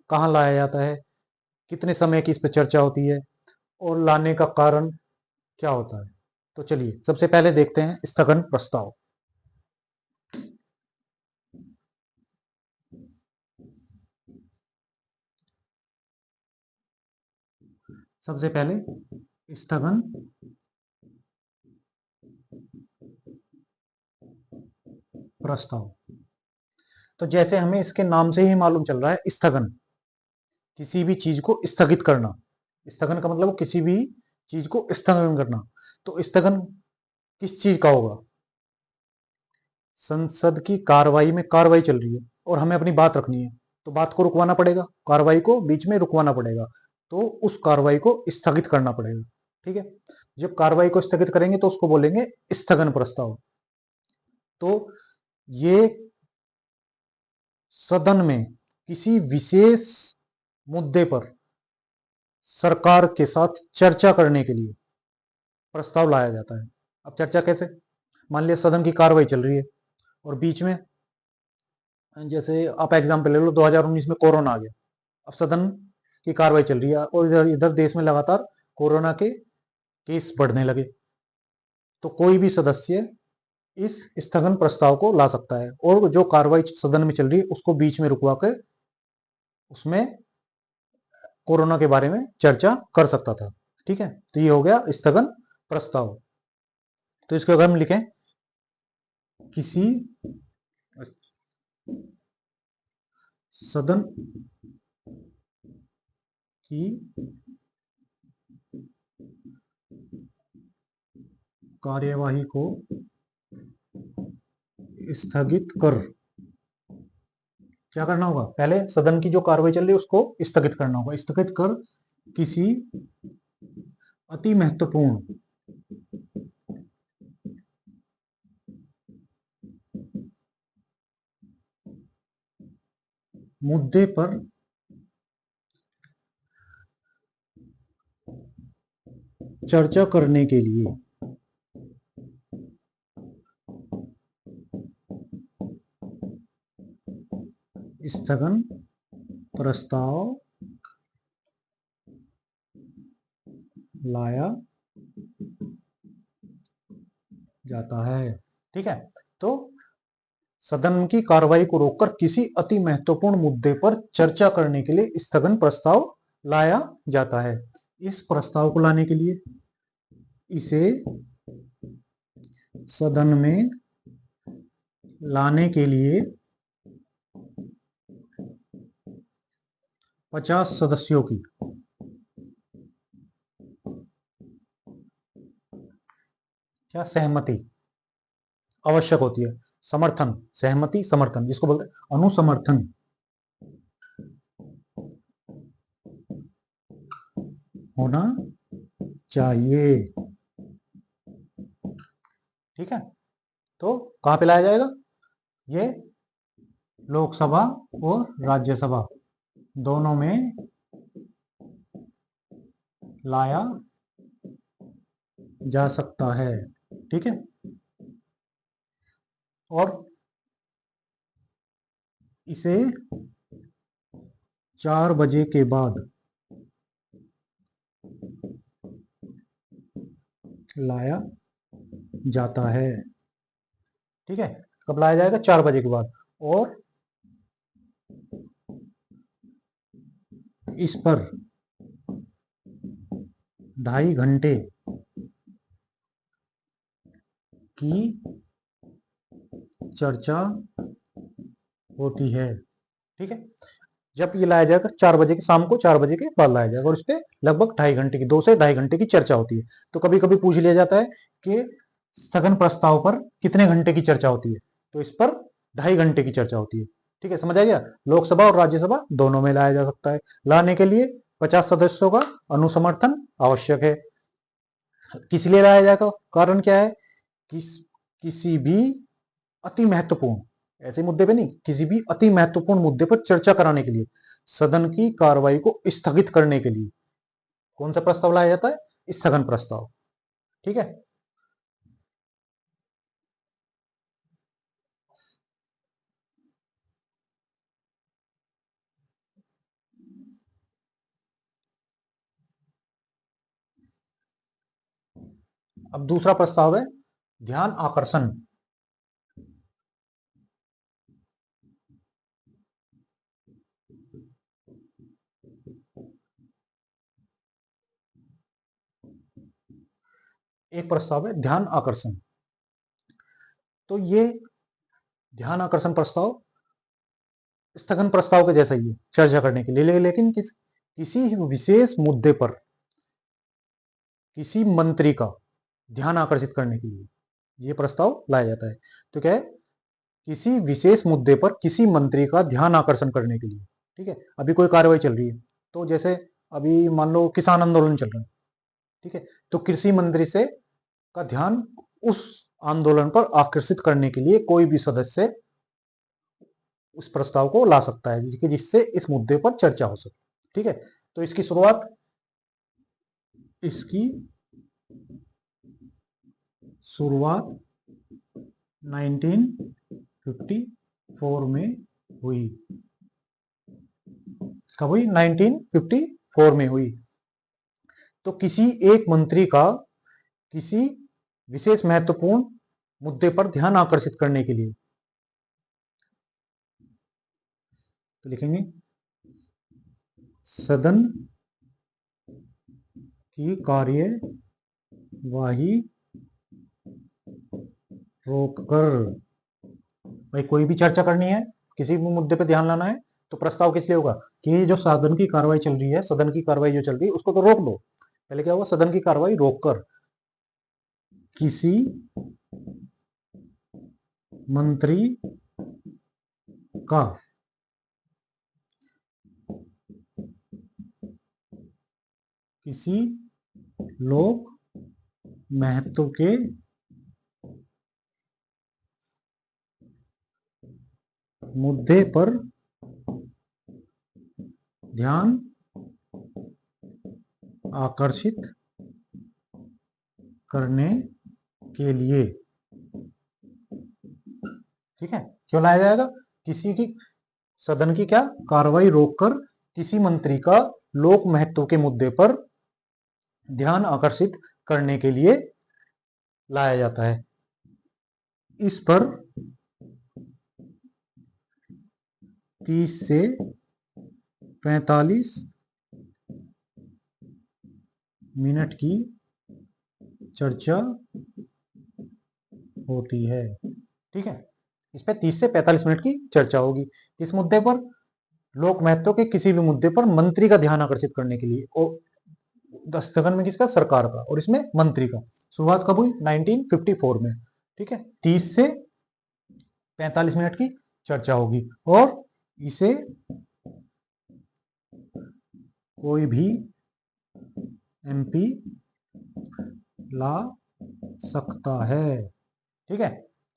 कहाँ लाया जाता है, कितने समय की इस पर चर्चा होती है और लाने का कारण क्या होता है। तो चलिए सबसे पहले देखते हैं स्थगन प्रस्ताव। सबसे पहले स्थगन प्रस्ताव। तो जैसे हमें इसके नाम से ही मालूम चल रहा है, स्थगन, किसी भी चीज को स्थगित करना। स्थगन का मतलब किसी भी चीज को स्थगन करना। तो स्थगन किस चीज का होगा? संसद की कार्रवाई में कार्रवाई चल रही है और हमें अपनी बात रखनी है, तो बात को रुकवाना पड़ेगा, कार्रवाई को बीच में रुकवाना पड़ेगा, तो उस कार्रवाई को स्थगित करना पड़ेगा। ठीक है, जब कार्रवाई को स्थगित करेंगे तो उसको बोलेंगे स्थगन प्रस्ताव। तो ये सदन में किसी विशेष मुद्दे पर सरकार के साथ चर्चा करने के लिए प्रस्ताव लाया जाता है। अब चर्चा कैसे? मान लिया सदन की कार्रवाई चल रही है और बीच में, जैसे आप एग्जाम्पल ले लो, 2019 में कोरोना आ गया। अब सदन की कार्रवाई चल रही है और इधर इधर देश में लगातार कोरोना के केस बढ़ने लगे, तो कोई भी सदस्य इस स्थगन प्रस्ताव को ला सकता है और जो कार्रवाई सदन में चल रही है उसको बीच में रुकवा कर उसमें कोरोना के बारे में चर्चा कर सकता था। ठीक है, तो ये हो गया स्थगन प्रस्ताव। तो इसको अगर हम लिखें, किसी सदन की कार्यवाही को स्थगित कर, क्या करना होगा? पहले सदन की जो कार्रवाई चल रही है उसको स्थगित करना होगा। स्थगित कर किसी अति महत्वपूर्ण मुद्दे पर चर्चा करने के लिए स्थगन प्रस्ताव लाया जाता है। ठीक है, तो सदन की कार्रवाई को रोककर किसी अति महत्वपूर्ण मुद्दे पर चर्चा करने के लिए स्थगन प्रस्ताव लाया जाता है। इस प्रस्ताव को लाने के लिए इसे सदन में लाने के लिए 50 सदस्यों की क्या सहमति आवश्यक होती है। समर्थन, सहमति, समर्थन, जिसको बोलते हैं अनुसमर्थन होना चाहिए। ठीक है, तो कहां पे लाया जाएगा? ये लोकसभा और राज्यसभा दोनों में लाया जा सकता है। ठीक है, और इसे 4 बजे के बाद लाया जाता है। ठीक है, कब लाया जाएगा? 4 बजे के बाद। और इस पर 2.5 घंटे की चर्चा होती है। ठीक है, जब ये लाया जाएगा 4 बजे के, शाम को 4 बजे के बाद लाया जाएगा और इस पे लगभग 2.5 घंटे की, 2 से 2.5 घंटे की चर्चा होती है। तो कभी कभी पूछ लिया जाता है कि स्थगन प्रस्ताव पर कितने घंटे की चर्चा होती है, तो इस पर 2.5 घंटे की चर्चा होती है। ठीक है, समझ आ गया? लोकसभा और राज्यसभा दोनों में लाया जा सकता है। लाने के लिए 50 सदस्यों का अनुसमर्थन आवश्यक है। किस लिए लाया जाएगा? कारण क्या है? किस किसी भी अति महत्वपूर्ण, ऐसे मुद्दे पे नहीं, किसी भी अति महत्वपूर्ण मुद्दे पर चर्चा कराने के लिए, सदन की कार्रवाई को स्थगित करने के लिए कौन सा प्रस्ताव लाया जाता है? स्थगन प्रस्ताव। ठीक है, अब दूसरा प्रस्ताव है ध्यान आकर्षण। एक प्रस्ताव है ध्यान आकर्षण। तो ये ध्यान आकर्षण प्रस्ताव स्थगन प्रस्ताव के जैसा ही है चर्चा करने के लिए, लेकिन किसी विशेष मुद्दे पर किसी मंत्री का ध्यान आकर्षित करने के लिए यह प्रस्ताव लाया जाता है। तो क्या है, किसी विशेष मुद्दे पर किसी मंत्री का ध्यान आकर्षण करने के लिए। ठीक है, अभी कोई कार्रवाई चल रही है, तो जैसे अभी मान लो किसान आंदोलन चल रहा है, ठीक है, तो कृषि मंत्री से का ध्यान उस आंदोलन पर आकर्षित करने के लिए कोई भी सदस्य उस प्रस्ताव को ला सकता है कि जिससे इस मुद्दे पर चर्चा हो सके। ठीक है, तो इसकी शुरुआत 1954 में हुई। कब हुई? 1954 में हुई। तो किसी एक मंत्री का किसी विशेष महत्वपूर्ण मुद्दे पर ध्यान आकर्षित करने के लिए, तो लिखेंगे सदन की कार्यवाही रोककर। भाई कोई भी चर्चा करनी है, किसी भी मुद्दे पे ध्यान लाना है, तो प्रस्ताव किस लिए होगा कि जो सदन की कार्रवाई चल रही है, सदन की कार्रवाई जो चल रही है उसको तो रोक दो। पहले क्या होगा, सदन की कार्रवाई रोककर किसी मंत्री का किसी लोक महत्व के मुद्दे पर ध्यान आकर्षित करने के लिए। ठीक है, क्यों लाया जाएगा? किसी की सदन की क्या कार्रवाई रोककर किसी मंत्री का लोक महत्व के मुद्दे पर ध्यान आकर्षित करने के लिए लाया जाता है। इस पर 30 से 45 मिनट की चर्चा होती है। ठीक है, इस पे 30 से 45 मिनट की चर्चा होगी। किस मुद्दे पर? लोक महत्व के किसी भी मुद्दे पर मंत्री का ध्यान आकर्षित करने के लिए। और स्थगन में किसका? सरकार का, और इसमें मंत्री का। शुरुआत कब हुई? 1954 में। ठीक है, 30 से 45 मिनट की चर्चा होगी और इसे कोई भी एमपी ला सकता है। ठीक है,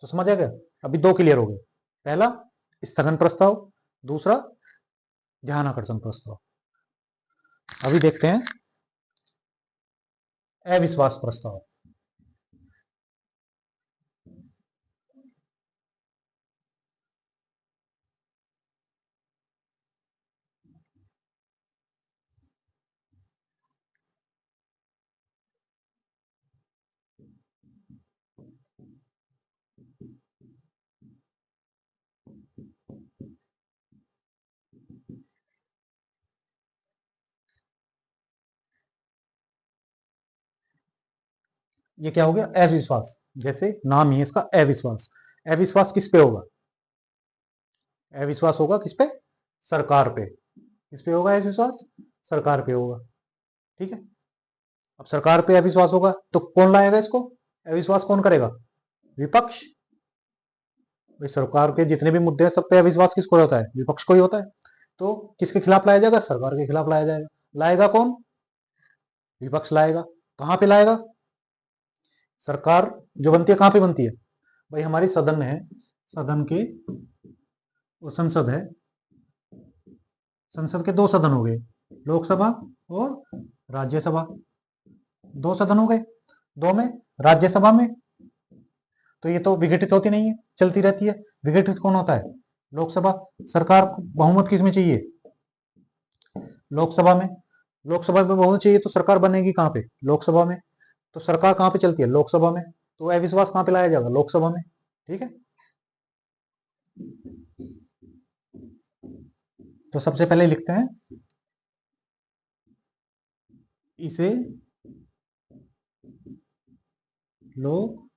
तो समझ आ गया? अभी दो क्लियर हो गए। पहला स्थगन प्रस्ताव, दूसरा ध्यान आकर्षण प्रस्ताव। अभी देखते हैं अविश्वास प्रस्ताव। ये क्या हो गया? अविश्वास। जैसे नाम ही है इसका, अविश्वास। अविश्वास किस पे होगा? अविश्वास होगा किस पे? सरकार पे। किस पे होगा अविश्वास? सरकार पे होगा। ठीक है, अब सरकार पे अविश्वास होगा तो कौन लाएगा इसको? अविश्वास कौन करेगा? विपक्ष। भाई सरकार के जितने भी मुद्दे हैं सब पे अविश्वास किसको होता है? विपक्ष को ही होता है। तो किसके खिलाफ लाया जाएगा? सरकार के खिलाफ लाया जाएगा। लाएगा कौन? विपक्ष लाएगा। कहां पे लाएगा? सरकार जो बनती है कहां पे बनती है? भाई हमारी सदन है, सदन के, वो संसद है, संसद के दो सदन हो गए, लोकसभा और राज्यसभा। दो सदन हो गए, दो में राज्यसभा में तो ये तो विघटित होती नहीं है, चलती रहती है। विघटित कौन होता है? लोकसभा। सरकार को बहुमत किस में चाहिए? लोकसभा में। लोकसभा में बहुमत चाहिए तो सरकार बनेगी कहां पे? लोकसभा में। तो सरकार कहां पे चलती है? लोकसभा में। तो अविश्वास कहां पे लाया जाएगा? लोकसभा में। ठीक है, तो सबसे पहले लिखते हैं इसे लोकसभा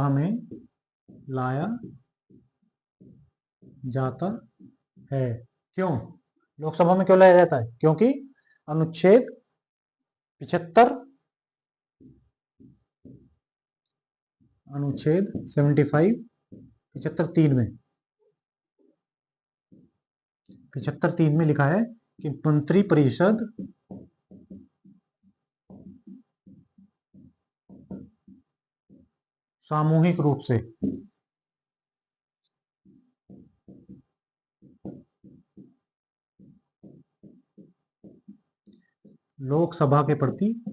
में लाया जाता है। क्यों लोकसभा में क्यों लाया जाता है? क्योंकि अनुच्छेद 75, अनुच्छेद 75, 75(3) में, 75(3) में लिखा है कि मंत्री परिषद सामूहिक रूप से लोकसभा के प्रति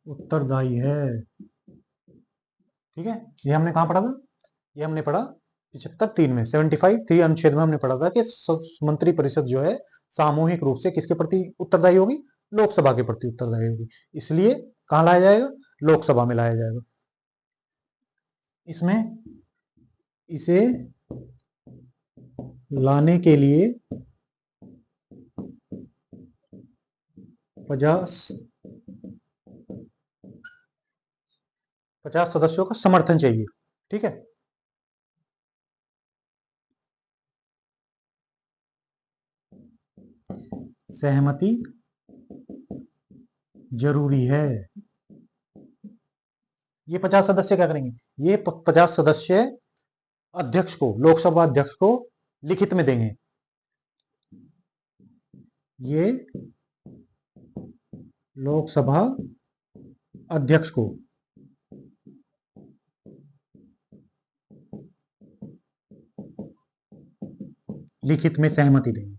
उत्तरदायी है। ठीक है, ये हमने कहां पढ़ा था? ये हमने पढ़ा 75(3) में, 75(3) अनुच्छेद में हमने पढ़ा था कि मंत्री परिषद जो है सामूहिक रूप से किसके प्रति उत्तरदायी होगी? लोकसभा के प्रति उत्तरदायी होगी। इसलिए कहां लाया जाएगा? लोकसभा में लाया जाएगा। इसमें इसे लाने के लिए 50 सदस्यों का समर्थन चाहिए। ठीक है, सहमति जरूरी है। ये 50 सदस्य क्या करेंगे? ये 50 सदस्य अध्यक्ष को, लोकसभा अध्यक्ष को लिखित में देंगे। ये लोकसभा अध्यक्ष को लिखित में सहमति देंगे।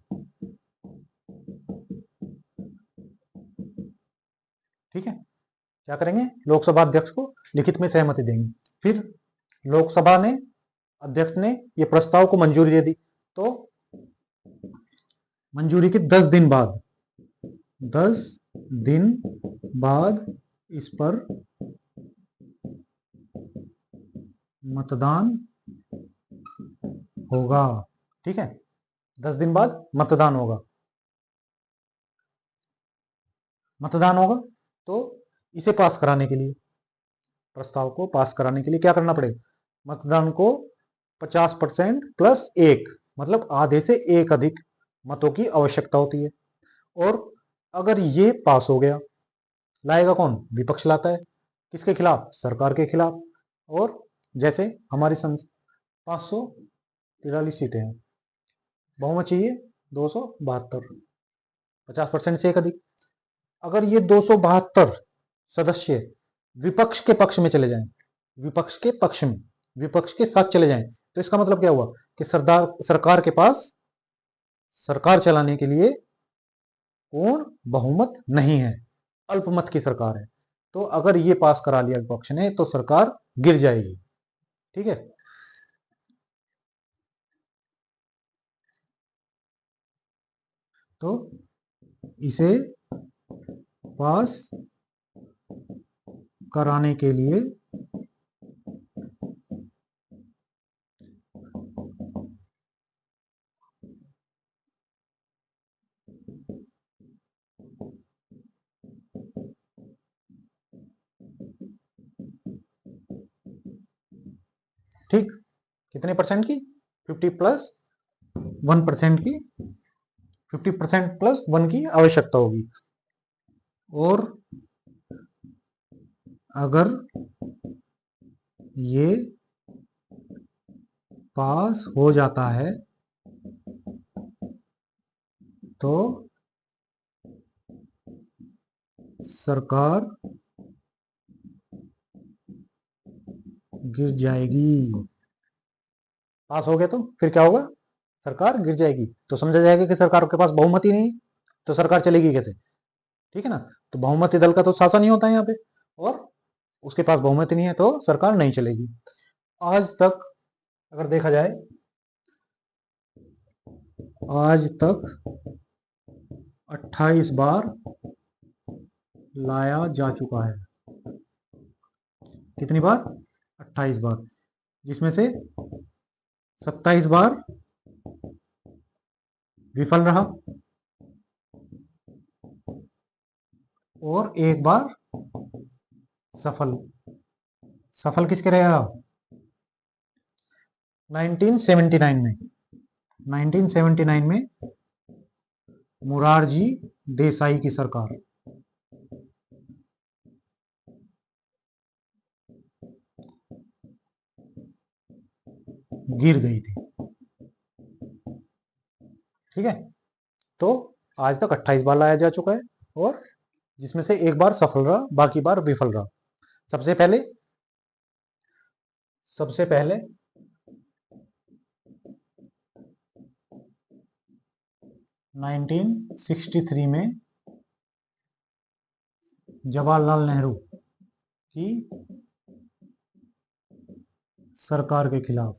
ठीक है, क्या करेंगे? लोकसभा अध्यक्ष को लिखित में सहमति देंगे। फिर लोकसभा ने, अध्यक्ष ने ये प्रस्ताव को मंजूरी दे दी, तो मंजूरी के 10 दिन बाद, 10 दिन बाद इस पर मतदान होगा। ठीक है, 10 दिन बाद मतदान होगा। मतदान होगा तो इसे पास कराने के लिए, प्रस्ताव को पास कराने के लिए क्या करना पड़ेगा? मतदान को 50% प्लस 1, मतलब आधे से एक अधिक मतों की आवश्यकता होती है। और अगर ये पास हो गया, लाएगा कौन? विपक्ष लाता है। किसके खिलाफ? सरकार के खिलाफ। और जैसे हमारी 543 सीटें हैं, बहुमत चाहिए 272, 50% से एक अधिक। अगर ये 272 सदस्य विपक्ष के पक्ष में चले जाएं, विपक्ष के पक्ष में, विपक्ष के साथ चले जाएं, तो इसका मतलब क्या हुआ? कि सरकार के पास सरकार चलाने के लिए पूर्ण बहुमत नहीं है, अल्पमत की सरकार है। तो अगर ये पास करा लिया विपक्ष ने तो सरकार गिर जाएगी। ठीक है, तो इसे पास कराने के लिए ठीक कितने परसेंट की? 50 प्लस 1% की, 50% प्लस 1 की आवश्यकता होगी। और अगर ये पास हो जाता है तो सरकार गिर जाएगी। पास हो गया तो फिर क्या होगा? सरकार गिर जाएगी। तो समझा जाएगा कि सरकार के पास बहुमत ही नहीं है, तो सरकार चलेगी कैसे? ठीक है ना, तो बहुमती दल का तो शासन ही होता है यहाँ पे, और उसके पास बहुमत नहीं है तो सरकार नहीं चलेगी। आज तक अगर देखा जाए आज तक 28 बार लाया जा चुका है। कितनी बार? 28 बार, जिसमें से 27 बार विफल रहा और एक बार सफल। सफल किसके रहेगा? 1979 में मोरारजी देसाई की सरकार गिर गई थी। ठीक है, तो आज तक 28 बार लाया जा चुका है और जिसमें से एक बार सफल रहा, बाकी बार विफल रहा। सबसे पहले 1963 में जवाहरलाल नेहरू की सरकार के खिलाफ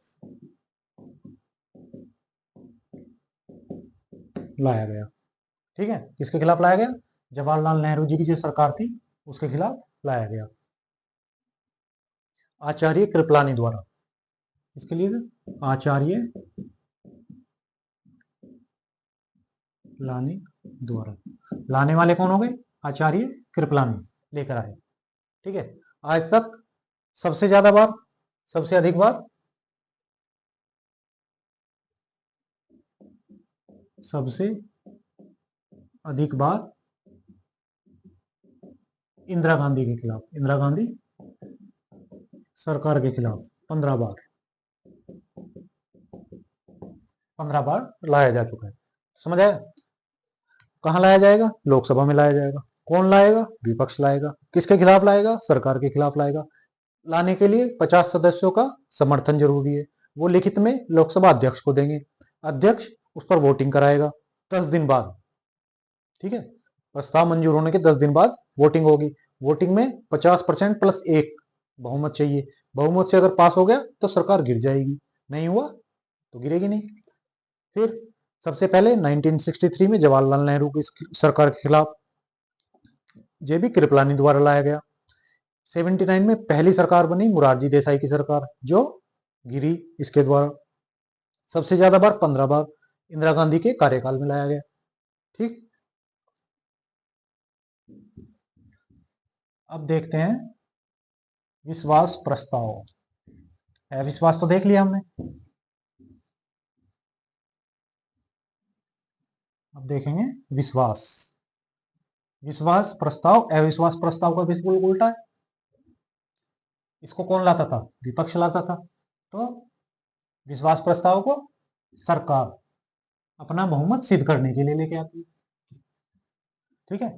लाया गया। ठीक है, किसके खिलाफ लाया गया? जवाहरलाल नेहरू जी की जो सरकार थी उसके खिलाफ लाया गया, आचार्य कृपलानी द्वारा। इसके लिए आचार्य लानी द्वारा। लाने वाले कौन हो गए? आचार्य कृपलानी लेकर आए। ठीक है, आज तक सबसे ज्यादा बार, सबसे अधिक बार, सबसे अधिक बार इंदिरा गांधी के खिलाफ, इंदिरा गांधी सरकार के खिलाफ 15 बार, 15 बार लाया जा चुका है। समझ आया? कहां लाया जाएगा? लोकसभा में लाया जाएगा। कौन लाएगा? विपक्ष लाएगा। किसके खिलाफ लाएगा? सरकार के खिलाफ लाएगा। लाने के लिए 50 सदस्यों का समर्थन जरूरी है। वो लिखित में लोकसभा अध्यक्ष को देंगे, अध्यक्ष उस पर वोटिंग कराएगा 10 दिन बाद। ठीक है, प्रस्ताव मंजूर होने के 10 दिन बाद वोटिंग होगी। वोटिंग में 50% प्लस 1 बहुमत चाहिए। बहुमत से अगर पास हो गया तो सरकार गिर जाएगी, नहीं हुआ तो गिरेगी नहीं। फिर सबसे पहले 1963 में जवाहरलाल नेहरू की सरकार के खिलाफ जेबी कृपलानी द्वारा लाया गया। 79 में पहली सरकार बनी मोरारजी देसाई की सरकार, जो गिरी इसके द्वारा। सबसे ज्यादा बार 15 बार इंदिरा गांधी के कार्यकाल में लाया गया। ठीक, अब देखते हैं विश्वास प्रस्ताव। अविश्वास तो देख लिया हमने, अब देखेंगे विश्वास। विश्वास प्रस्ताव अविश्वास प्रस्ताव का बिल्कुल उल्टा है। इसको कौन लाता था? विपक्ष लाता था। तो विश्वास प्रस्ताव को सरकार अपना बहुमत सिद्ध करने के लिए लेके आती है। ठीक है,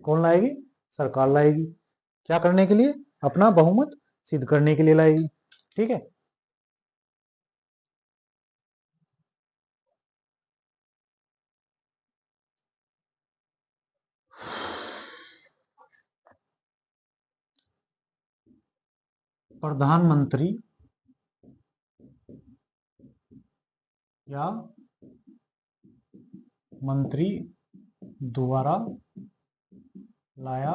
कौन लाएगी? सरकार लाएगी। क्या करने के लिए? अपना बहुमत सिद्ध करने के लिए लाएगी। ठीक है, प्रधानमंत्री या मंत्री द्वारा लाया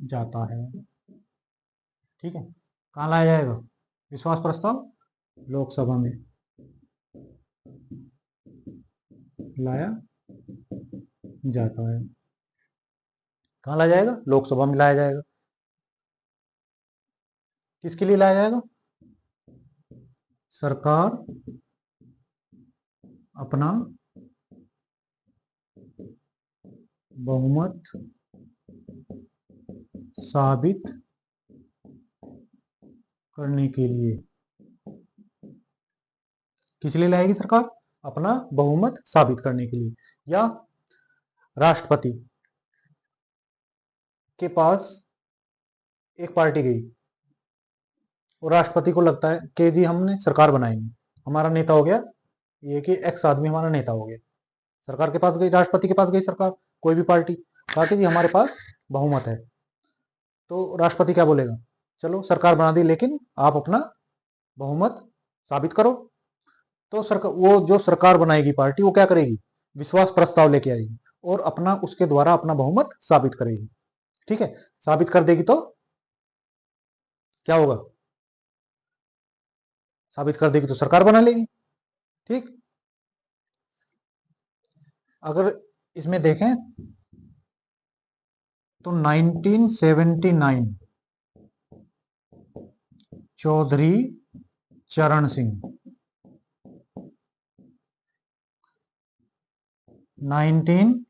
जाता है। ठीक है, कहाँ लाया जाएगा? विश्वास प्रस्ताव लोकसभा में लाया जाता है। कहाँ लाया जाएगा? लोकसभा में लाया जाएगा। किसके लिए लाया जाएगा? सरकार अपना बहुमत साबित करने के लिए। किस लिए लाएगी सरकार? अपना बहुमत साबित करने के लिए। या राष्ट्रपति के पास एक पार्टी गई और राष्ट्रपति को लगता है कि जी हमने सरकार बनाएंगे, हमारा नेता हो गया ये कि एक्स आदमी हमारा नेता हो गया। सरकार के पास गई, राष्ट्रपति के पास गई सरकार, कोई भी पार्टी, कहा कि जी हमारे पास बहुमत है। तो राष्ट्रपति क्या बोलेगा? चलो सरकार बना दी, लेकिन आप अपना बहुमत साबित करो। तो सरकार, वो जो सरकार बनाएगी पार्टी, वो क्या करेगी, विश्वास प्रस्ताव लेके आएगी और अपना, उसके द्वारा अपना बहुमत साबित करेगी। ठीक है, साबित कर देगी तो क्या होगा, साबित कर देगी तो सरकार बना लेगी। ठीक, अगर इसमें देखें तो 1979 चौधरी चरण सिंह, 1990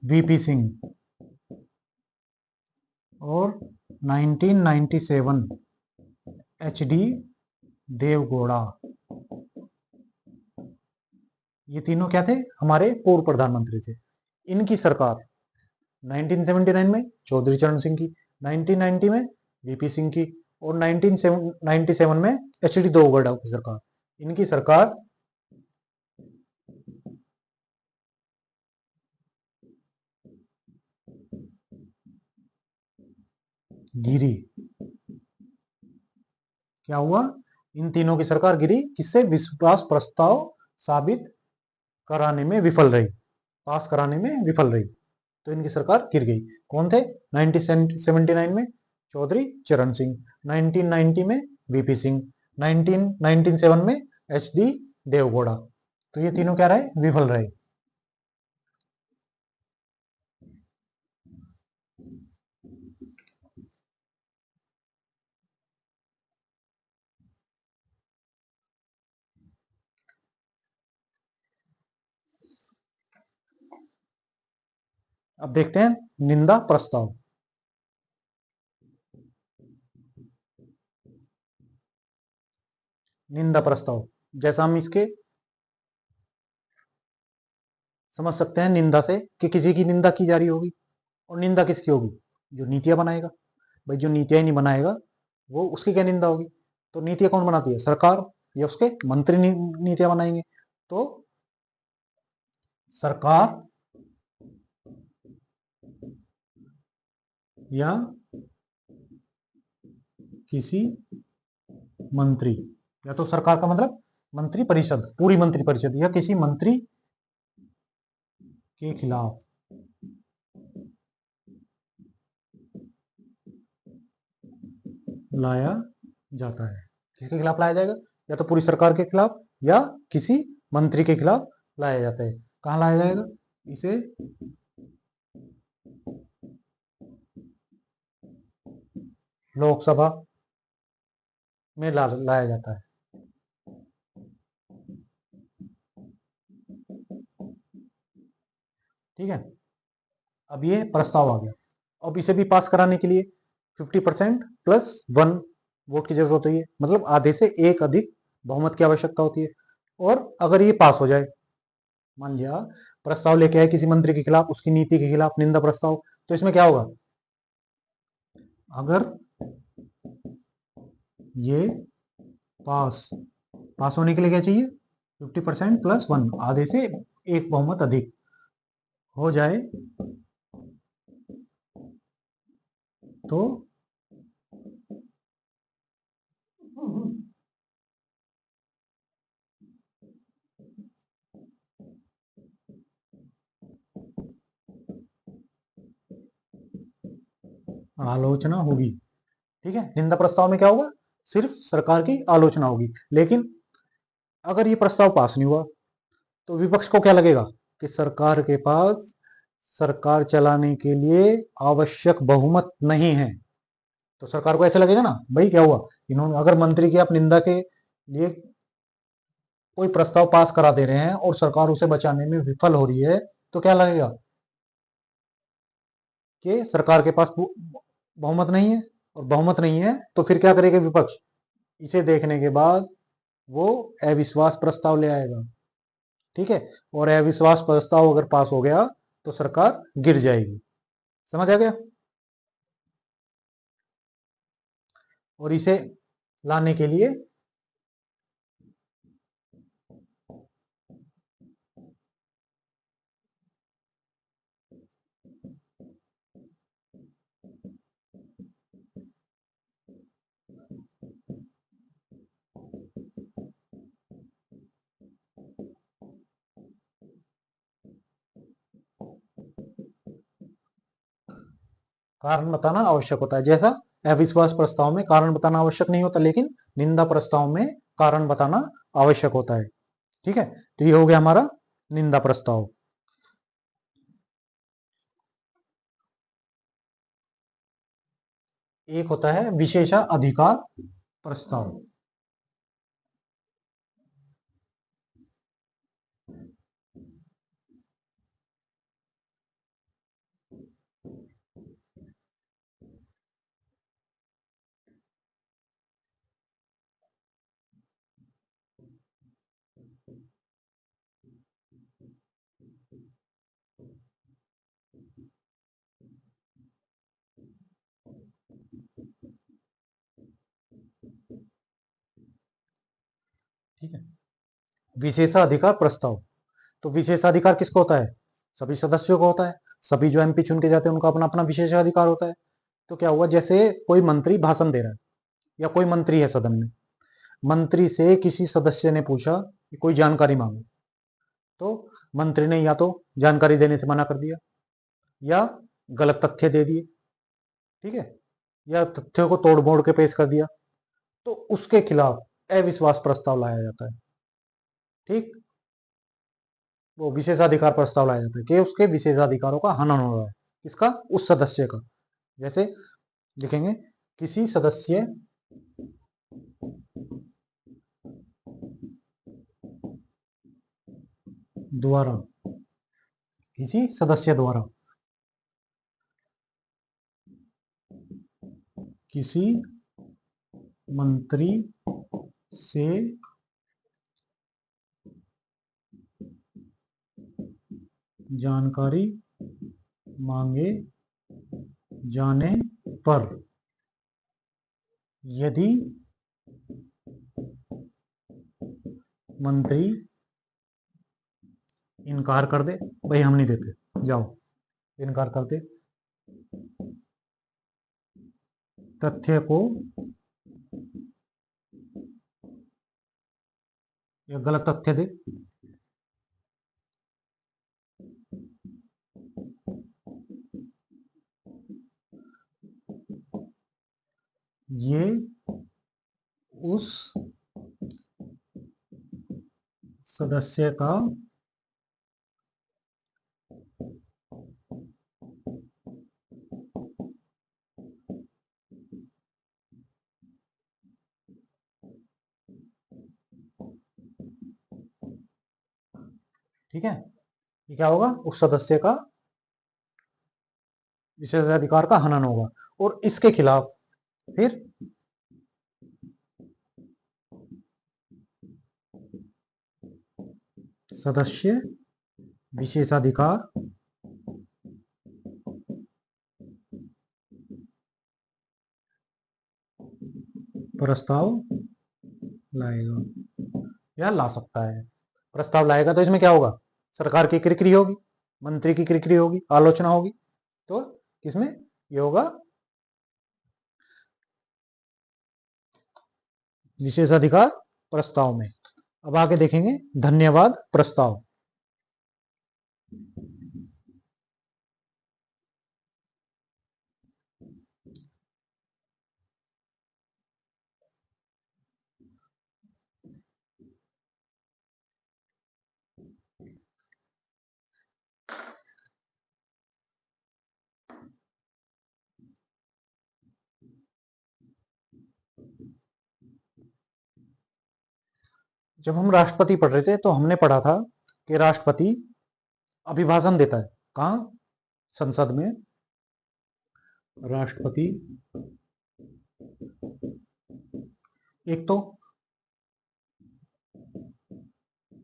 वीपी सिंह और 1997 एचडी देवगौड़ा, ये तीनों क्या थे, हमारे पूर्व प्रधानमंत्री थे। इनकी सरकार 1979 में चौधरी चरण सिंह की, 1990 में वीपी सिंह की और 1997 में एचडी देवगौड़ा की सरकार। इनकी सरकार गिरी। क्या हुआ, इन तीनों की सरकार गिरी, किससे, विश्वास प्रस्ताव साबित कराने में विफल रही, पास कराने में विफल रही, तो इनकी सरकार गिर गई। कौन थे, 1979 में चौधरी चरण सिंह, 1990 में वीपी सिंह, 1997 में एचडी देवगौड़ा, तो ये तीनों क्या रहे, विफल रहे। अब देखते हैं निंदा प्रस्ताव। निंदा प्रस्ताव, जैसा हम इसके समझ सकते हैं निंदा से कि किसी की निंदा की जा रही होगी, और निंदा किसकी होगी, जो नीतियां बनाएगा। भाई जो नीतियां ही नहीं बनाएगा वो, उसकी क्या निंदा होगी। तो नीतियां कौन बनाती है, सरकार या उसके मंत्री नीतियां बनाएंगे। तो सरकार या किसी मंत्री, या तो सरकार का मतलब मंत्री परिषद, पूरी मंत्री परिषद, या किसी मंत्री के खिलाफ लाया जाता है। किसके खिलाफ लाया जाएगा, या तो पूरी सरकार के खिलाफ या किसी मंत्री के खिलाफ लाया जाता है। कहां लाया जाएगा, इसे लोकसभा में लाया जाता है। ठीक है, अब ये प्रस्ताव आ गया। अब इसे भी पास कराने के लिए 50% प्लस 1 वोट की जरूरत होती है, मतलब आधे से एक अधिक बहुमत की आवश्यकता होती है। और अगर ये पास हो जाए, मान लिया प्रस्ताव लेके आए किसी मंत्री के खिलाफ, उसकी नीति के खिलाफ निंदा प्रस्ताव, तो इसमें क्या होगा, अगर ये पास पास होने के लिए क्या चाहिए, 50% प्लस 1, आधे से एक बहुमत अधिक हो जाए, तो आलोचना होगी। ठीक है, निंदा प्रस्ताव में क्या होगा, सिर्फ सरकार की आलोचना होगी। लेकिन अगर ये प्रस्ताव पास नहीं हुआ, तो विपक्ष को क्या लगेगा कि सरकार के पास सरकार चलाने के लिए आवश्यक बहुमत नहीं है। तो सरकार को ऐसे लगेगा ना, भाई क्या हुआ, इन्होंने, अगर मंत्री की आप निंदा के लिए कोई प्रस्ताव पास करा दे रहे हैं और सरकार उसे बचाने में विफल हो रही है, तो क्या लगेगा कि सरकार के पास बहुमत नहीं है। और बहुमत नहीं है तो फिर क्या करेगा विपक्ष, इसे देखने के बाद वो अविश्वास प्रस्ताव ले आएगा। ठीक है, और अविश्वास प्रस्ताव अगर पास हो गया तो सरकार गिर जाएगी। समझ आ गया, और इसे लाने के लिए कारण बताना आवश्यक होता है। जैसा अविश्वास प्रस्ताव में कारण बताना आवश्यक नहीं होता, लेकिन निंदा प्रस्ताव में कारण बताना आवश्यक होता है। ठीक है, तो ये हो गया हमारा निंदा प्रस्ताव। एक होता है विशेषाधिकार प्रस्ताव। ठीक है, विशेषाधिकार प्रस्ताव। तो विशेषाधिकार किसको होता है? सभी सदस्यों को होता है। सभी जो एमपी चुन के जाते हैं उनका अपना अपना विशेषाधिकार होता है। तो क्या हुआ, जैसे कोई मंत्री भाषण दे रहा है या कोई मंत्री है सदन में, मंत्री से किसी सदस्य ने पूछा कि कोई जानकारी मांगो, तो मंत्री ने या तो जानकारी देने से मना कर दिया या गलत तथ्य दे दिए, ठीक है, या तथ्यों को तोड़ मोड़ के पेश कर दिया, तो उसके खिलाफ अविश्वास प्रस्ताव लाया जाता है। ठीक, वो विशेषाधिकार प्रस्ताव लाया जाता है कि उसके विशेषाधिकारों का हनन हो रहा है। किसका? उस सदस्य का। जैसे लिखेंगे, किसी सदस्य द्वारा, किसी सदस्य द्वारा किसी मंत्री से जानकारी मांगे जाने पर यदि मंत्री इनकार कर दे, भाई हम नहीं देते, जाओ, इनकार कर दे, तथ्य को या गलत तथ्य दे, ये उस सदस्य का ठीक है, ये क्या होगा, उस सदस्य का विशेषाधिकार का हनन होगा। और इसके खिलाफ फिर सदस्य विशेषाधिकार प्रस्ताव लाएगा या ला सकता है। प्रस्ताव लाएगा तो इसमें क्या होगा, सरकार की किरकिरी होगी, मंत्री की किरकिरी होगी, आलोचना होगी। तो किसमें ये होगा, विशेषाधिकार प्रस्ताव में। अब आगे देखेंगे धन्यवाद प्रस्ताव। जब हम राष्ट्रपति पढ़ रहे थे तो हमने पढ़ा था कि राष्ट्रपति अभिभाषण देता है। कहाँ? संसद में राष्ट्रपति एक तो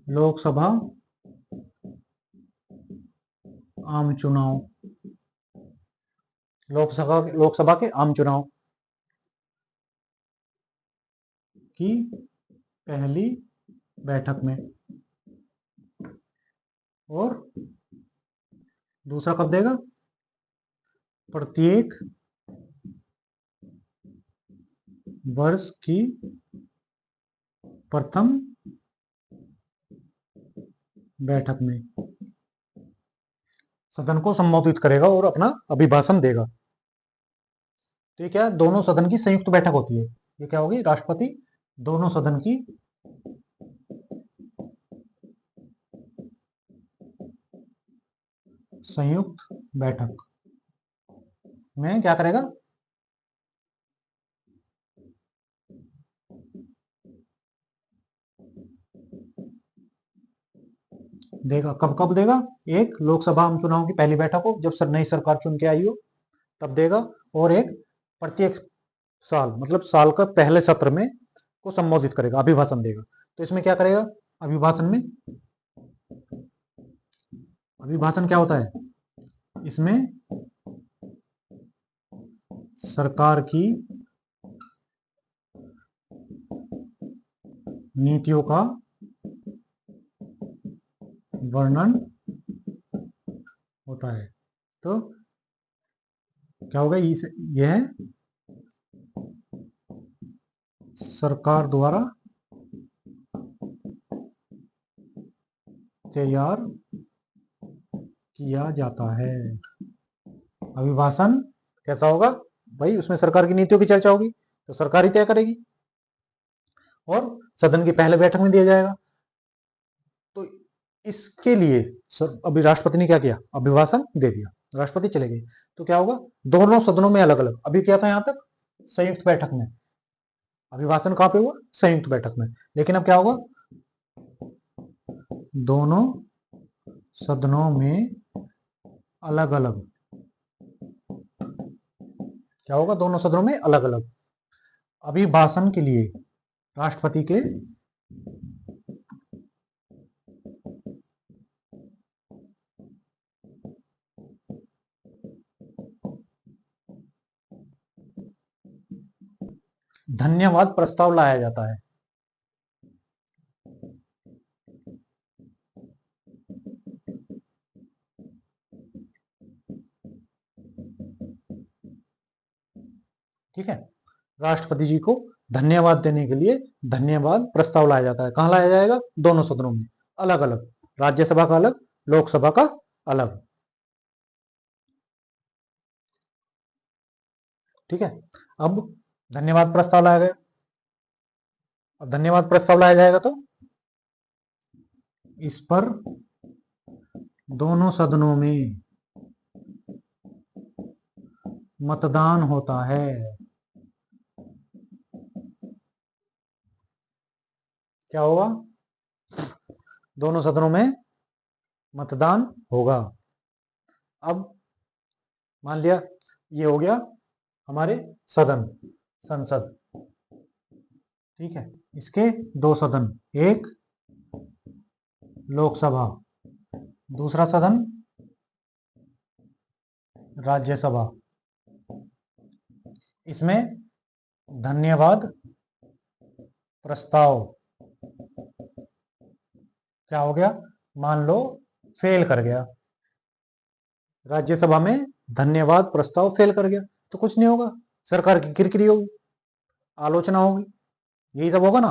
लोकसभा आम चुनाव, लोकसभा के आम चुनाव की पहली बैठक में, और दूसरा कब देगा, प्रत्येक वर्ष की प्रथम बैठक में सदन को संबोधित करेगा और अपना अभिभाषण देगा। तो ये क्या है, दोनों सदन की संयुक्त बैठक होती है। ये क्या होगी, राष्ट्रपति दोनों सदन की संयुक्त बैठक में क्या करेगा, देगा। कब कब देगा, एक लोकसभा आम चुनाव की पहली बैठक हो जब नई सरकार चुन के आई हो तब देगा, और एक प्रत्येक साल मतलब साल का पहले सत्र में को संबोधित करेगा, अभिभाषण देगा। तो इसमें क्या करेगा, अभिभाषण में, अभिभाषण क्या होता है, इसमें सरकार की नीतियों का वर्णन होता है। तो क्या होगा, यह सरकार द्वारा तैयार किया जाता है। अभिभाषण कैसा होगा भाई, उसमें सरकार की नीतियों की चर्चा होगी, तो सरकार ही तय करेगी और सदन की पहले बैठक में दिया जाएगा। तो इसके लिए अभी राष्ट्रपति ने क्या किया, अभिभाषण दे दिया, राष्ट्रपति चले गए। तो क्या होगा, दोनों सदनों में अलग अलग, अभी क्या था यहां तक संयुक्त बैठक में, अभिभाषण कहां पे हुआ, संयुक्त बैठक में। लेकिन अब क्या होगा, दोनों सदनों में अलग अलग, क्या होगा, दोनों सदनों में अलग अलग अभिभाषण के लिए राष्ट्रपति के धन्यवाद प्रस्ताव लाया जाता है। ठीक है, राष्ट्रपति जी को धन्यवाद देने के लिए धन्यवाद प्रस्ताव लाया जाता है। कहां लाया जाएगा, दोनों सदनों में अलग अलग, राज्यसभा का अलग, लोकसभा का अलग। ठीक है, अब धन्यवाद प्रस्ताव लाया गया, अब धन्यवाद प्रस्ताव लाया जाएगा तो इस पर दोनों सदनों में मतदान होता है। क्या होगा, दोनों सदनों में मतदान होगा। अब मान लिया ये हो गया हमारे सदन, संसद। ठीक है, इसके दो सदन, एक लोकसभा, दूसरा सदन राज्यसभा। इसमें धन्यवाद प्रस्ताव क्या हो गया, मान लो फेल कर गया, राज्यसभा में धन्यवाद प्रस्ताव फेल कर गया, तो कुछ नहीं होगा, सरकार की किरकिरी होगी, आलोचना होगी, यही सब होगा ना।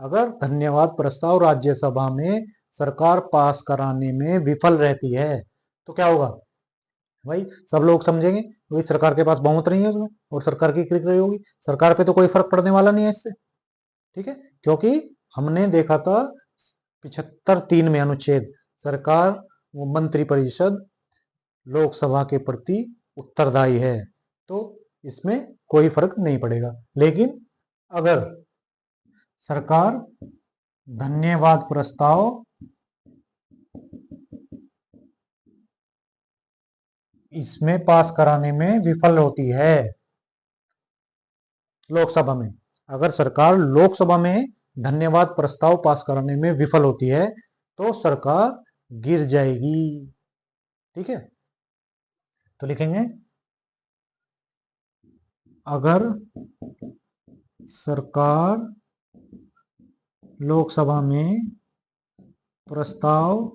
अगर धन्यवाद प्रस्ताव राज्यसभा में सरकार पास कराने में विफल रहती है तो क्या होगा भाई, सब लोग समझेंगे भाई सरकार के पास बहुमत नहीं है उसमें, और सरकार की किरकिरी होगी, सरकार पे तो कोई फर्क पड़ने वाला नहीं है इससे। ठीक है, क्योंकि हमने देखा था 75(3) में अनुच्छेद, सरकार वो मंत्रिपरिषद लोकसभा के प्रति उत्तरदायी है, तो इसमें कोई फर्क नहीं पड़ेगा। लेकिन अगर सरकार धन्यवाद प्रस्ताव इसमें पास कराने में विफल होती है, लोकसभा में, अगर सरकार लोकसभा में धन्यवाद प्रस्ताव पास कराने में विफल होती है तो सरकार गिर जाएगी। ठीक है, तो लिखेंगे अगर सरकार लोकसभा में प्रस्ताव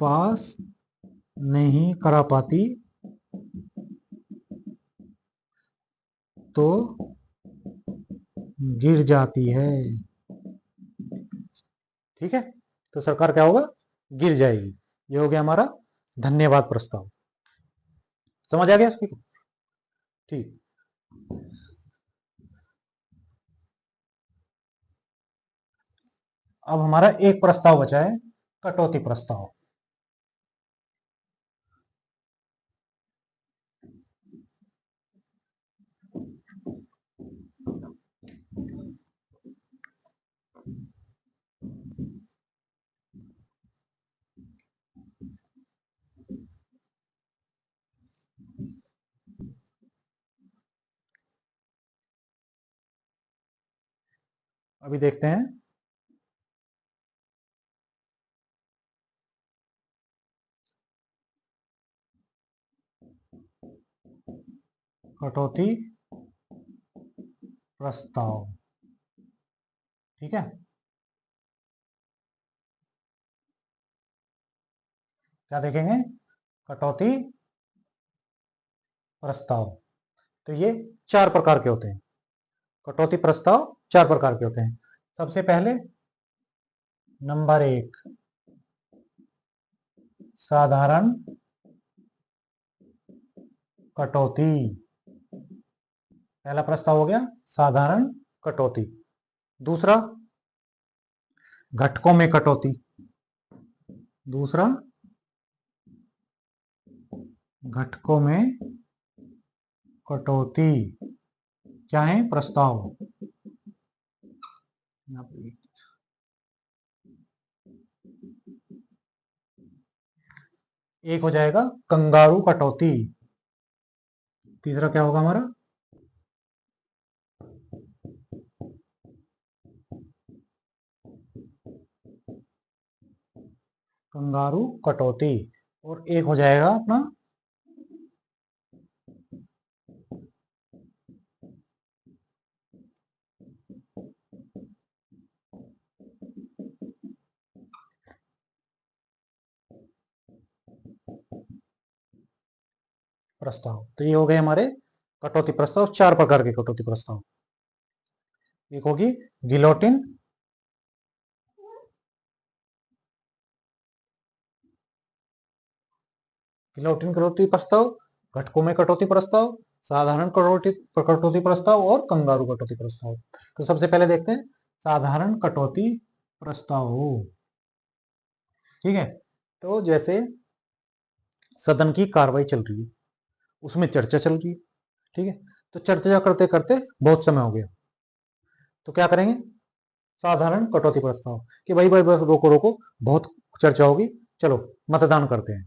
पास नहीं करा पाती तो गिर जाती है। ठीक है, तो सरकार क्या होगा, गिर जाएगी। ये हो गया हमारा धन्यवाद प्रस्ताव। समझ आ गया इसकी? ठीक। अब हमारा एक प्रस्ताव बचा है, कटौती प्रस्ताव। अभी देखते हैं। कटौती प्रस्ताव, ठीक है। क्या देखेंगे? कटौती प्रस्ताव। तो ये चार प्रकार के होते हैं। कटौती प्रस्ताव चार प्रकार के होते हैं। सबसे पहले नंबर एक, साधारण कटौती। पहला प्रस्ताव हो गया साधारण कटौती। दूसरा, घटकों में कटौती। दूसरा, घटकों में कटौती। क्या है? प्रस्ताव। एक हो जाएगा कंगारू कटौती। तीसरा क्या होगा हमारा? कंगारू कटौती। और एक हो जाएगा अपना प्रस्ताव। तो ये हो गए हमारे कटौती प्रस्ताव, चार प्रकार के कटौती प्रस्ताव। एक होगी गिलोटिन, गिलोटिन कटौती प्रस्ताव, घटकों में कटौती प्रस्ताव, साधारण कटौती प्रस्ताव और कंगारू कटौती प्रस्ताव। तो सबसे पहले देखते हैं साधारण कटौती प्रस्ताव। ठीक है। तो जैसे सदन की कार्रवाई चल रही है, उसमें चर्चा चल रही है, ठीक है। तो चर्चा करते करते बहुत समय हो गया, तो क्या करेंगे? साधारण कटौती प्रस्ताव कि भाई भाई बस रोको रोको, बहुत चर्चा होगी, चलो मतदान करते हैं।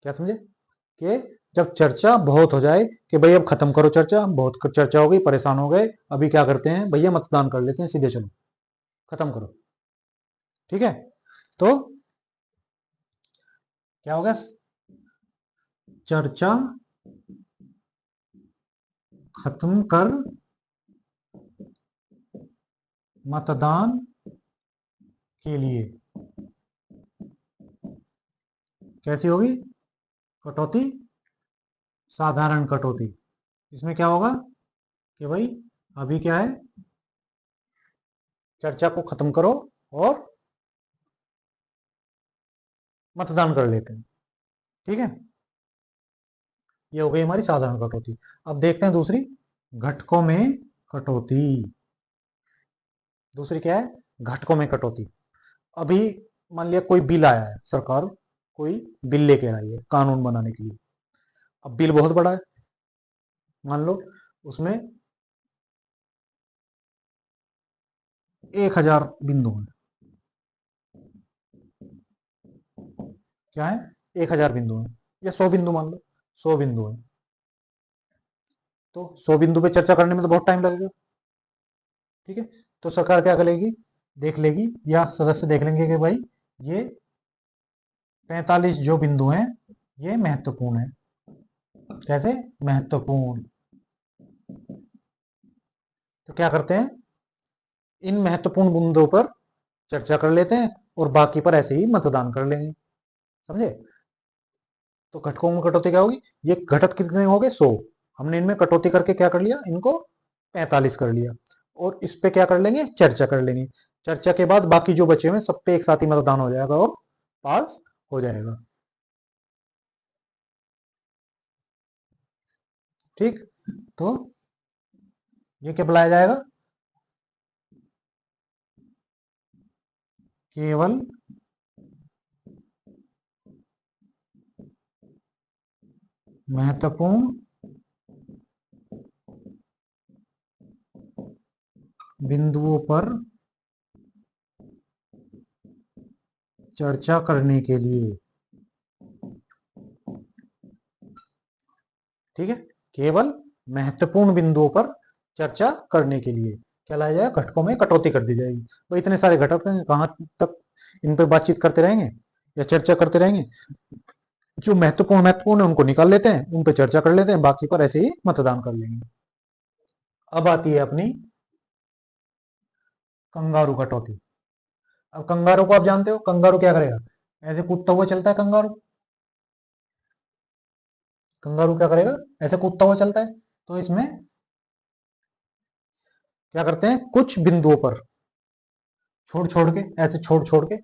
क्या समझे? कि जब चर्चा बहुत हो जाए कि भाई अब खत्म करो चर्चा, बहुत चर्चा हो गई, परेशान हो गए, अभी क्या करते हैं भैया, मतदान कर लेते हैं सीधे, चलो खत्म करो। ठीक है। तो क्या हो गया? चर्चा खत्म कर मतदान के लिए कैसी होगी कटौती? साधारण कटौती। इसमें क्या होगा कि भाई अभी क्या है, चर्चा को खत्म करो और मतदान कर लेते हैं। ठीक है। ये हो गई हमारी साधारण कटौती। अब देखते हैं दूसरी, घटकों में कटौती। दूसरी क्या है? घटकों में कटौती। अभी मान लिया कोई बिल आया है, सरकार कोई बिल लेके आई है कानून बनाने के लिए। अब बिल बहुत बड़ा है, मान लो उसमें 1000 बिंदु हैं। क्या है? 1000 बिंदु हैं या 100 बिंदु, मान लो 100 बिंदु हैं। तो 100 बिंदु पे चर्चा करने में तो बहुत टाइम लगेगा। ठीक है। तो सरकार क्या करेगी? देख लेगी या सदस्य देख लेंगे कि भाई ये 45 जो बिंदु हैं ये महत्वपूर्ण है। कैसे महत्वपूर्ण? तो क्या करते हैं, इन महत्वपूर्ण बिंदुओं पर चर्चा कर लेते हैं और बाकी पर ऐसे ही मतदान कर लेंगे। समझे? तो घटकों में कटौती क्या होगी? ये घटक कितने हो गए? 100। हमने इनमें कटौती करके क्या कर लिया, इनको 45 कर लिया। और इस पे क्या कर लेंगे? चर्चा कर लेंगे। चर्चा के बाद बाकी जो बचे हुए सब पे एक साथ ही मतदान हो जाएगा और पास हो जाएगा। ठीक, तो ये क्या बुलाया जाएगा? केवल महत्वपूर्ण बिंदुओं पर चर्चा करने के लिए। ठीक है, केवल महत्वपूर्ण बिंदुओं पर चर्चा करने के लिए क्या लाया जाएगा? घटकों में कटौती कर दी जाएगी। तो इतने सारे घटक हैं, कहाँ तक इन पर बातचीत करते रहेंगे या चर्चा करते रहेंगे? जो महत्वपूर्ण महत्वपूर्ण है उनको निकाल लेते हैं, उन पर चर्चा कर लेते हैं, बाकी पर ऐसे ही मतदान कर लेंगे। अब आती है अपनी कंगारू कटौती। अब कंगारू को आप जानते हो, कंगारू क्या करेगा? ऐसे कूदता हुआ चलता है कंगारू। कंगारू क्या करेगा? ऐसे कूदता हुआ चलता है। तो इसमें क्या करते हैं, कुछ बिंदुओं पर छोड़ छोड़ के, ऐसे छोड़ छोड़ के,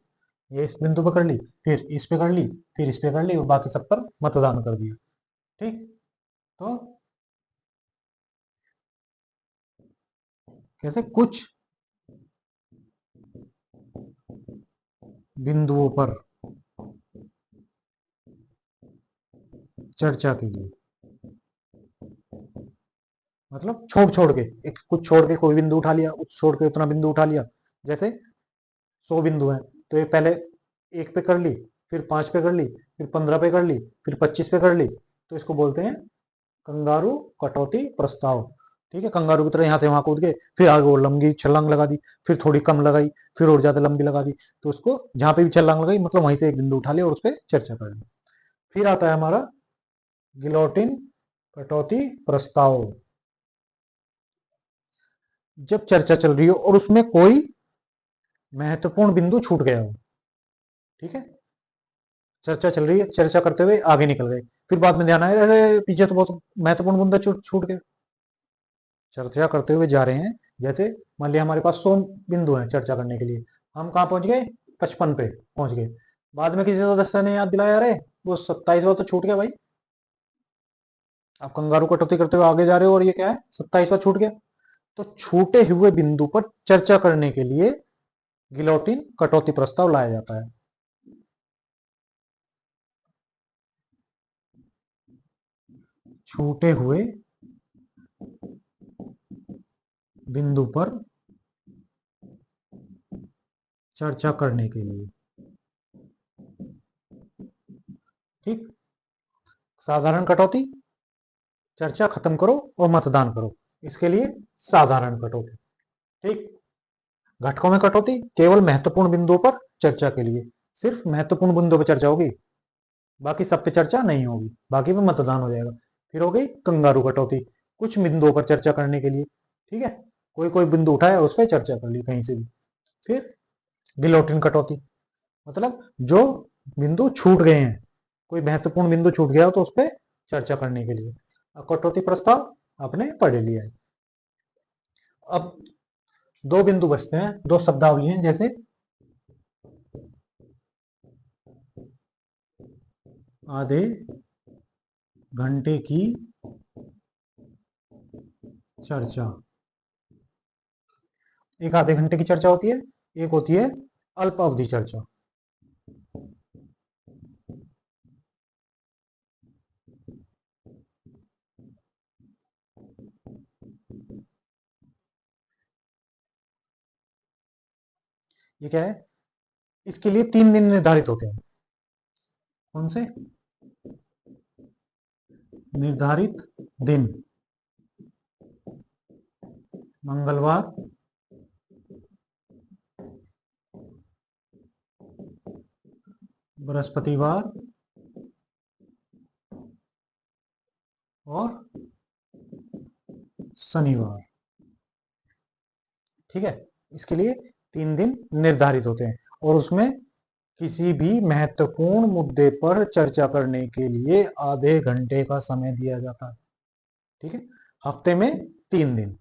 ये इस बिंदु पे कर ली, फिर इस पे कर ली, फिर इस पे कर ली, और बाकी सब पर मतदान कर दिया। ठीक, तो कैसे कुछ बिंदुओं पर चर्चा के लिए, मतलब छोड़ छोड़ के, एक कुछ छोड़ के कोई बिंदु उठा लिया, कुछ छोड़ के उतना बिंदु उठा लिया। जैसे 100 बिंदु हैं, तो ये पहले एक पे कर ली, फिर 5 पे कर ली, फिर 15 पे कर ली, फिर 25 पे कर ली। तो इसको बोलते हैं कंगारू कटौती प्रस्ताव। ठीक है, कंगारू की तरह यहाँ से वहां कूद गए, फिर आगे वो लंबी छलांग लगा दी, फिर थोड़ी कम लगाई, फिर और ज्यादा लंबी लगा दी। तो उसको जहां पे भी छलांग लगाई, मतलब वहीं से एक बिंदु उठा लिया और उस पर चर्चा कर ली। फिर आता है हमारा गिलोटिन कटौती प्रस्ताव। जब चर्चा चल रही हो और उसमें कोई महत्वपूर्ण बिंदु छूट गया हो। ठीक है, चर्चा चल रही है, चर्चा करते हुए आगे निकल गए, फिर बाद में ध्यान आया, अरे पीछे तो बहुत महत्वपूर्ण बिंदु छूट छूट गए। चर्चा करते हुए जा रहे हैं, जैसे मान लिया हमारे पास 100 बिंदु हैं चर्चा करने के लिए, हम कहाँ पहुंच गए? 55 पे पहुंच गए। बाद में किसी सदस्य ने याद दिलाया, अरे वो 27वां तो छूट गया भाई। आप कंगारू कटौती करते हुए आगे जा रहे हो और ये क्या है? 27वां छूट गया। तो छूटे हुए बिंदु पर चर्चा करने के लिए गिलोटिन कटौती प्रस्ताव लाया जाता है। छूटे हुए बिंदु पर चर्चा करने के लिए। ठीक, साधारण कटौती, चर्चा खत्म करो और मतदान करो, इसके लिए साधारण कटौती। ठीक, घटकों में कटौती केवल महत्वपूर्ण बिंदुओं पर चर्चा के लिए, सिर्फ महत्वपूर्ण बिंदुओं पर चर्चा होगी, बाकी सब पे चर्चा नहीं होगी, बाकी पे मतदान हो जाएगा। फिर हो गई कंगारू कटौती, कुछ बिंदुओं पर चर्चा करने के लिए। ठीक है, कोई कोई बिंदु उठाया उस पर चर्चा कर ली कहीं से भी। फिर गिलोटिन कटौती, मतलब जो बिंदु छूट गए हैं, कोई महत्वपूर्ण बिंदु छूट गया हो तो उस पर चर्चा करने के लिए। कटौती प्रस्ताव आपने पढ़ लिया है। अब दो बिंदु बचते हैं, दो शब्दावली हैं, जैसे आधे घंटे की चर्चा। एक आधे घंटे की चर्चा होती है, एक होती है अल्प अवधि चर्चा। ये क्या है? इसके लिए 3 दिन निर्धारित होते हैं। कौन से निर्धारित दिन? मंगलवार, बृहस्पतिवार और शनिवार। ठीक है, इसके लिए 3 दिन निर्धारित होते हैं, और उसमें किसी भी महत्वपूर्ण मुद्दे पर चर्चा करने के लिए आधे घंटे का समय दिया जाता है। ठीक है, हफ्ते में 3 दिन,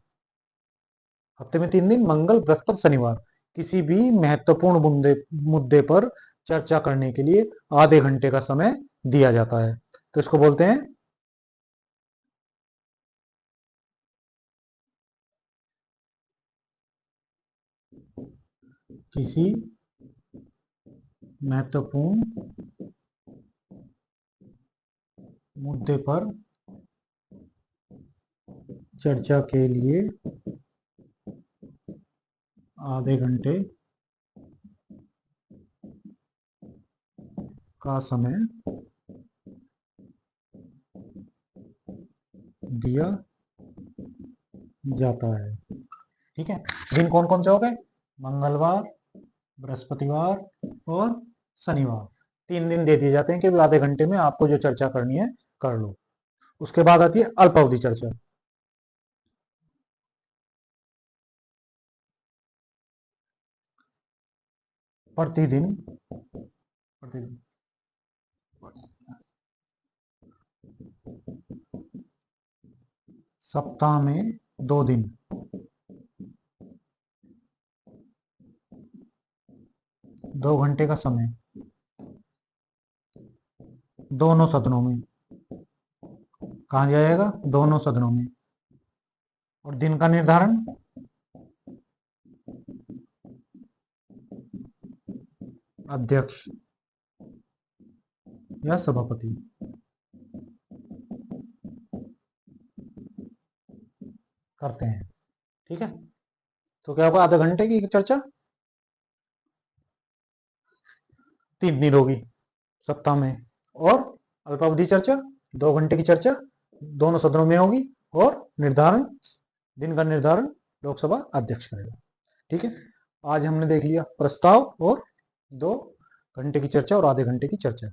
हफ्ते में 3 दिन, मंगल बृहस्पति शनिवार, किसी भी महत्वपूर्ण मुद्दे मुद्दे पर चर्चा करने के लिए आधे घंटे का समय दिया जाता है। तो इसको बोलते हैं किसी महत्वपूर्ण मुद्दे पर चर्चा के लिए आधे घंटे का समय दिया जाता है। ठीक है, दिन कौन कौन से हो गए? मंगलवार, बृहस्पतिवार और शनिवार। 3 दिन दे दिए जाते हैं कि आधे घंटे में आपको जो चर्चा करनी है कर लो। उसके बाद आती है अल्पावधि चर्चा। प्रतिदिन प्रतिदिन सप्ताह में 2 दिन 2 घंटे का समय दोनों सदनों में। कहाँ जाएगा? दोनों सदनों में। और दिन का निर्धारण अध्यक्ष या सभापति करते हैं। ठीक है, तो क्या होगा? आधे घंटे की चर्चा 3 दिन होगी सप्ताह में। और अल्पावधि चर्चा 2 घंटे की चर्चा दोनों सदनों में होगी। और निर्धारण, दिन का निर्धारण लोकसभा अध्यक्ष करेगा। ठीक है, आज हमने देख लिया प्रस्ताव और 2 घंटे की चर्चा और आधे घंटे की चर्चा।